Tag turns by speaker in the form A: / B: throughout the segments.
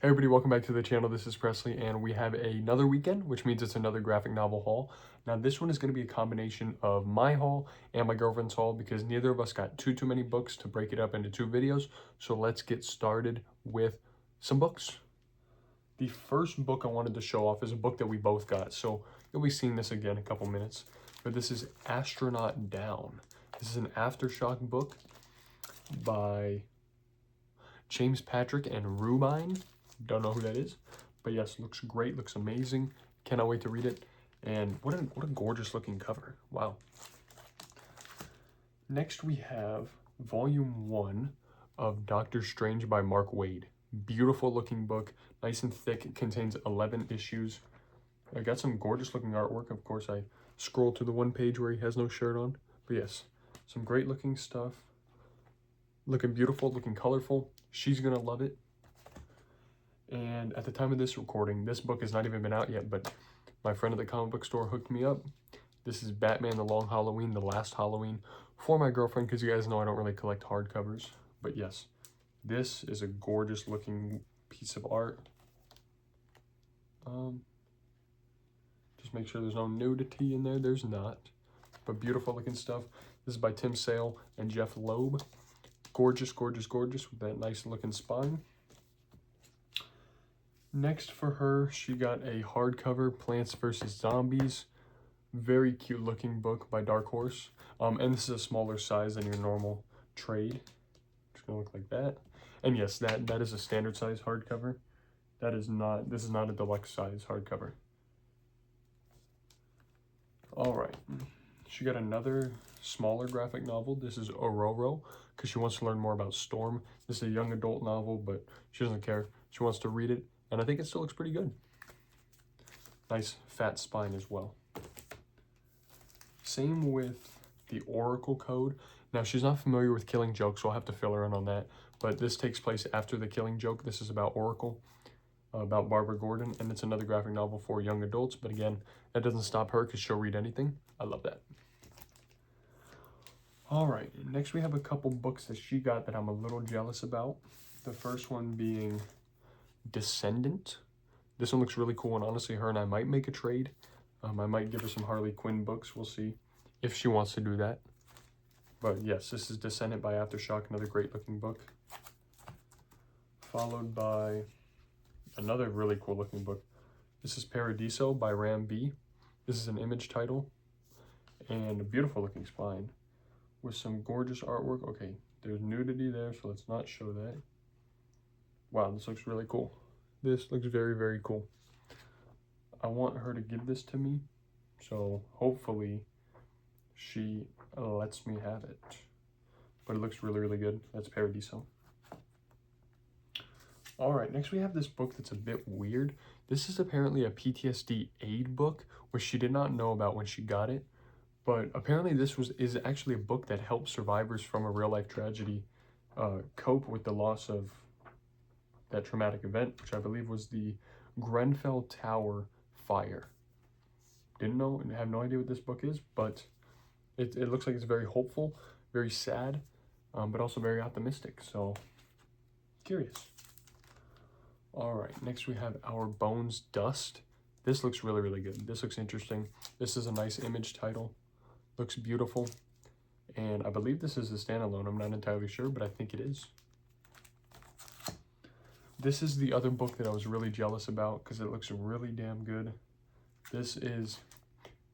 A: Hey everybody, welcome back to the channel. This is Presley, and we have another weekend, which means it's another graphic novel haul. Now, this one is going to be a combination of my haul and my girlfriend's haul because neither of us got too many books to break it up into two videos. So let's get started with some books. The first book I wanted to show off is a book that we both got, so you'll be seeing this again in a couple minutes. But this is Astronaut Down. This is an Aftershock book by James Patrick and Rubine. Don't know who that is, but yes, looks great, looks amazing. Cannot wait to read it. And what a gorgeous looking cover. Wow. Next we have volume 1 of Doctor Strange by Mark Waid. Beautiful looking book, nice and thick. It contains 11 issues. I got some gorgeous looking artwork. Of course, I scrolled to the one page where he has no shirt on. But yes, some great looking stuff. Looking beautiful, looking colorful. She's gonna love it. And at the time of this recording, this book has not even been out yet, but my friend at the comic book store hooked me up. This is Batman The Long Halloween, the last Halloween, for my girlfriend, because you guys know I don't really collect hardcovers. But yes, this is a gorgeous looking piece of art. Just make sure there's no nudity in there. There's not. But beautiful looking stuff. This is by Tim Sale and Jeff Loeb. Gorgeous, gorgeous, gorgeous with that nice looking spine. Next for her, she got a hardcover Plants vs. Zombies. Very cute looking book by Dark Horse. And this is a smaller size than your normal trade. It's gonna look like that. And yes, that is a standard size hardcover. This is not a deluxe size hardcover. All right, she got another smaller graphic novel. This is Ororo, because she wants to learn more about Storm. This is a young adult novel, but she doesn't care. She wants to read it, and I think it still looks pretty good. Nice fat spine as well. Same with the Oracle Code. Now, she's not familiar with Killing Joke, so I'll have to fill her in on that. But this takes place after the Killing Joke. This is about Oracle, about Barbara Gordon, and it's another graphic novel for young adults. But again, that doesn't stop her because she'll read anything. I love that. All right, next we have a couple books that she got that I'm a little jealous about. The first one being Descendant. This one looks really cool, and honestly, her and I might make a trade. I might give her some Harley Quinn books. We'll see if she wants to do that. But yes, this is Descendant by Aftershock, another great looking book. Followed by another really cool looking book. This is Paradiso by Ram B. This is an Image title and a beautiful looking spine with some gorgeous artwork. Okay, there's nudity there, so let's not show that. Wow, this looks really cool. This looks very, very cool. I want her to give this to me, so hopefully she lets me have it. But it looks really, really good. That's Paradiso. All right, next we have this book that's a bit weird. This is apparently a PTSD aid book, which she did not know about when she got it. But apparently this is actually a book that helps survivors from a real life tragedy cope with the loss of that traumatic event, which I believe was the Grenfell Tower fire. Didn't know and have no idea what this book is, but it looks like it's very hopeful, very sad, but also very optimistic. So curious. All right, next we have Our Bones Dust. This looks really, really good. This looks interesting. This is a nice Image title. Looks beautiful. And I believe this is a standalone. I'm not entirely sure, but I think it is. This is the other book that I was really jealous about because it looks really damn good. This is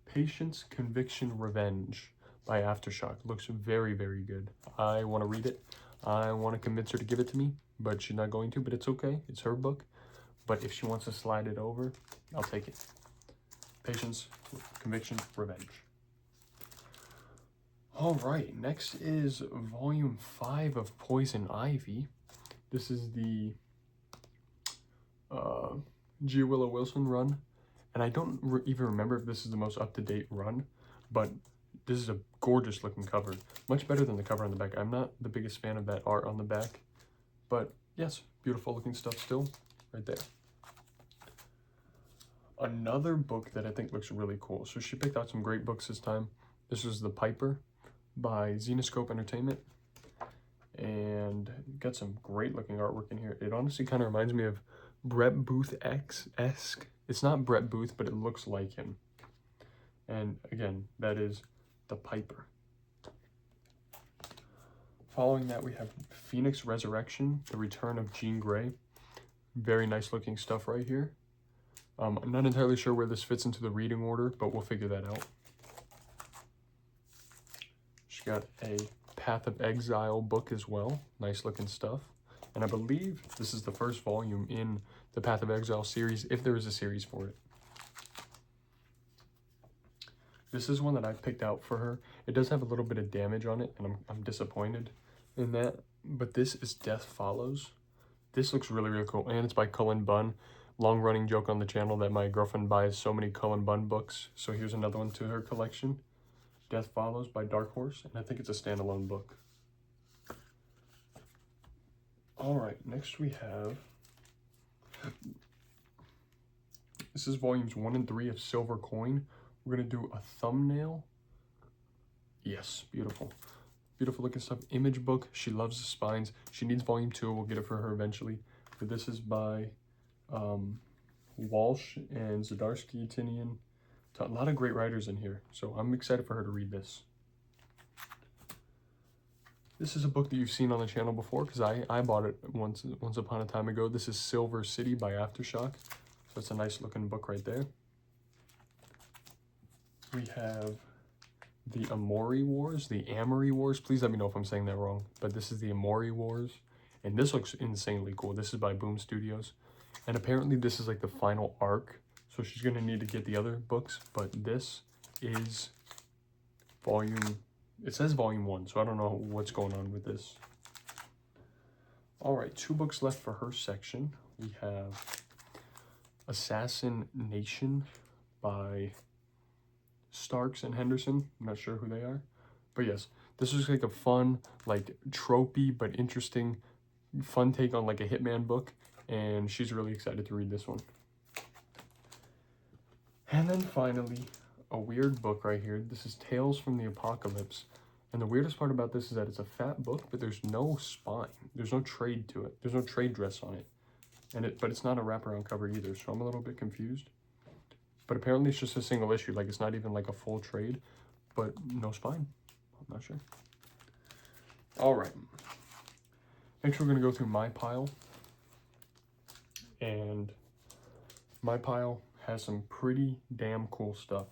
A: Patience, Conviction, Revenge by Aftershock. Looks very, very good. I want to read it. I want to convince her to give it to me, but she's not going to, but it's okay. It's her book. But if she wants to slide it over, I'll take it. Patience, Conviction, Revenge. All right, next is volume 5 of Poison Ivy. This is the G. Willow Wilson run. And I don't even remember if this is the most up-to-date run, but this is a gorgeous looking cover. Much better than the cover on the back. I'm not the biggest fan of that art on the back, but yes, beautiful looking stuff still right there. Another book that I think looks really cool. So she picked out some great books this time. This is The Piper by Zenescope Entertainment. And got some great looking artwork in here. It honestly kind of reminds me of Brett Booth-esque. It's not Brett Booth, but it looks like him. And again, that is The Piper. Following that, we have Phoenix Resurrection, The Return of Jean Grey. Very nice looking stuff right here. I'm not entirely sure where this fits into the reading order, but we'll figure that out. She got a Path of Exile book as well. Nice looking stuff. And I believe this is the first volume in the Path of Exile series, if there is a series for it. This is one that I picked out for her. It does have a little bit of damage on it, and I'm disappointed in that. But this is Death Follows. This looks really, really cool. And it's by Cullen Bunn. Long-running joke on the channel that my girlfriend buys so many Cullen Bunn books. So here's another one to her collection. Death Follows by Dark Horse. And I think it's a standalone book. All right, next we have... This is volumes 1 and 3 of Silver Coin. We're going to do a thumbnail. Yes, beautiful. Beautiful looking stuff. Image book. She loves the spines. She needs volume 2. We'll get it for her eventually. But this is by Walsh and Zdarsky, Tinian. A lot of great writers in here. So I'm excited for her to read this. This is a book that you've seen on the channel before because I bought it once upon a time ago. This is Silver City by Aftershock. So it's a nice looking book right there. We have the Amory Wars, the Amory Wars. Please let me know if I'm saying that wrong. But this is the Amory Wars. And this looks insanely cool. This is by Boom Studios. And apparently this is like the final arc. So she's going to need to get the other books. But this is volume... It says volume 1, so I don't know what's going on with this. All right, 2 books left for her section. We have Assassin Nation by Starks and Henderson. I'm not sure who they are. But yes, this is like a fun, like tropey but interesting, fun take on like a Hitman book. And she's really excited to read this one. And then finally, a weird book right here. This is Tales from the Apocalypse. And the weirdest part about this is that it's a fat book, but there's no spine. There's no trade to it. There's no trade dress on it. But it's not a wraparound cover either, so I'm a little bit confused. But apparently it's just a single issue. Like, it's not even like a full trade, but no spine. I'm not sure. All right. Next, we're going to go through my pile. And my pile has some pretty damn cool stuff.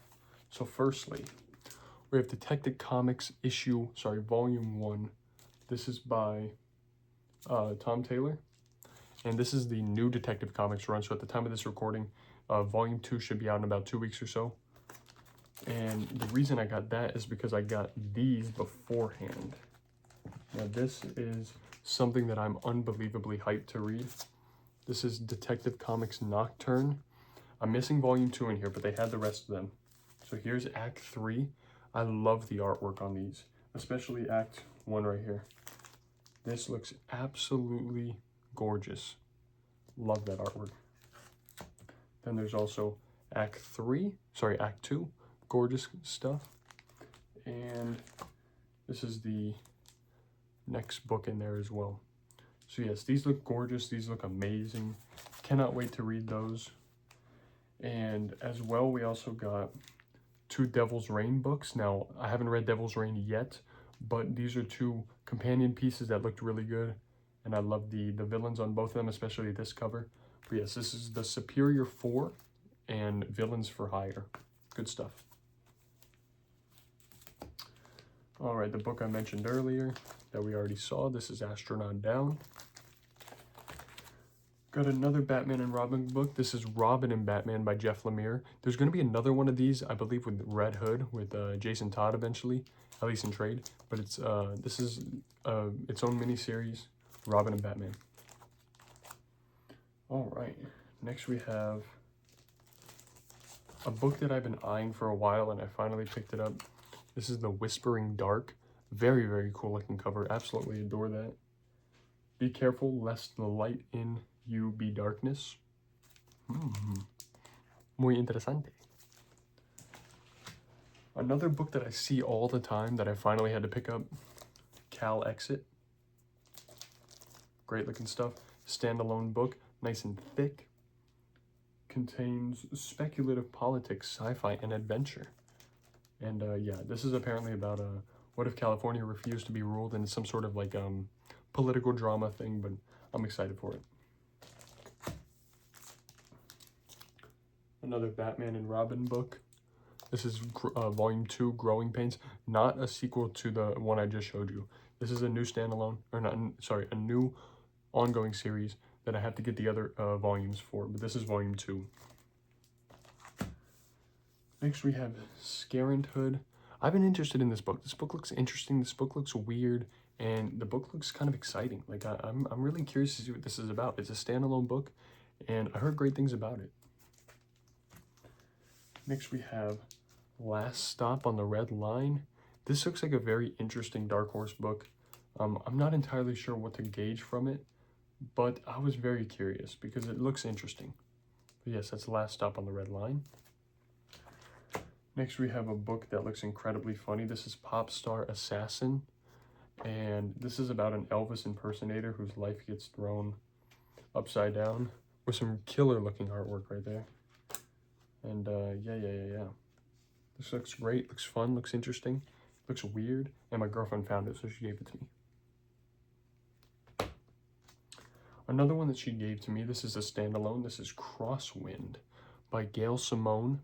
A: So firstly, we have Detective Comics volume 1. This is by Tom Taylor. And this is the new Detective Comics run. So at the time of this recording, volume 2 should be out in about 2 weeks or so. And the reason I got that is because I got these beforehand. Now this is something that I'm unbelievably hyped to read. This is Detective Comics Nocturne. I'm missing volume 2 in here, but they had the rest of them. So here's Act 3. I love the artwork on these, especially Act 1 right here. This looks absolutely gorgeous. Love that artwork. Then there's also Act 2. Gorgeous stuff. And this is the next book in there as well. So yes, these look gorgeous. These look amazing. Cannot wait to read those. And as well, we also got 2 Devil's Reign books. Now, I haven't read Devil's Reign yet, but these are 2 companion pieces that looked really good. And I love the villains on both of them, especially this cover. But yes, this is the Superior 4 and Villains for Hire. Good stuff. All right, the book I mentioned earlier that we already saw. This is Astronaut Down. Got another Batman and Robin book. This is Robin and Batman by Jeff Lemire. There's going to be another one of these, I believe, with Red Hood, with Jason Todd eventually, at least in trade. But it's this is its own miniseries, Robin and Batman. All right, next we have a book that I've been eyeing for a while, and I finally picked it up. This is The Whispering Dark. Very, very cool looking cover. Absolutely adore that. Be careful lest the light in you be darkness. Muy interesante. Another book that I see all the time that I finally had to pick up, Cal Exit. Great looking stuff. Standalone book. nice and thick. Contains speculative politics, sci-fi, and adventure. And yeah, this is apparently about what if California refused to be ruled, and it's some sort of like political drama thing, but I'm excited for it. Another Batman and Robin book. This is volume 2, Growing Pains, not a sequel to the one I just showed you. This is a new standalone, or not, sorry, a new ongoing series that I have to get the other volumes for, but this is volume 2. Next we have Scarenthood. I've been interested in this book. This book looks interesting. This book looks weird, and the book looks kind of exciting. Like I'm really curious to see what this is about. It's a standalone book, and I heard great things about it. Next we have Last Stop on the Red Line. This looks like a very interesting Dark Horse book. I'm not entirely sure what to gauge from it, but I was very curious because it looks interesting. But yes, that's Last Stop on the Red Line. Next we have a book that looks incredibly funny. This is Pop Star Assassin, and this is about an Elvis impersonator whose life gets thrown upside down with some killer looking artwork right there. And yeah. This looks great, looks fun, looks interesting, looks weird, and my girlfriend found it, so she gave it to me. Another one that she gave to me, this is a standalone. This is Crosswind by Gail Simone.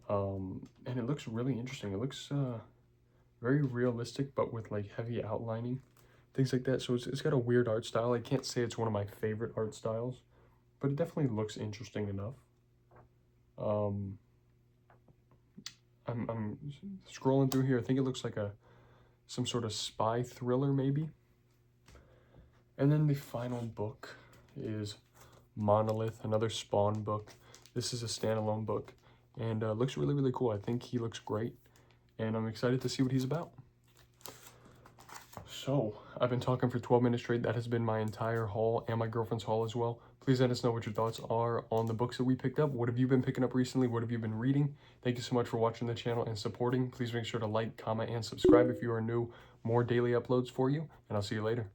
A: And it looks really interesting. It looks very realistic, but with like heavy outlining, things like that. So it's got a weird art style. I can't say it's one of my favorite art styles, but it definitely looks interesting enough. I'm scrolling through here. I think it looks like some sort of spy thriller maybe. And then the final book is Monolith, another Spawn book. This is a standalone book, and looks really, really cool. I think he looks great, and I'm excited to see what he's about. So, I've been talking for 12 minutes straight. That has been my entire haul, and my girlfriend's haul as well. Please let us know what your thoughts are on the books that we picked up. What have you been picking up recently? What have you been reading? Thank you so much for watching the channel and supporting. Please make sure to like, comment, and subscribe if you are new. More daily uploads for you, and I'll see you later.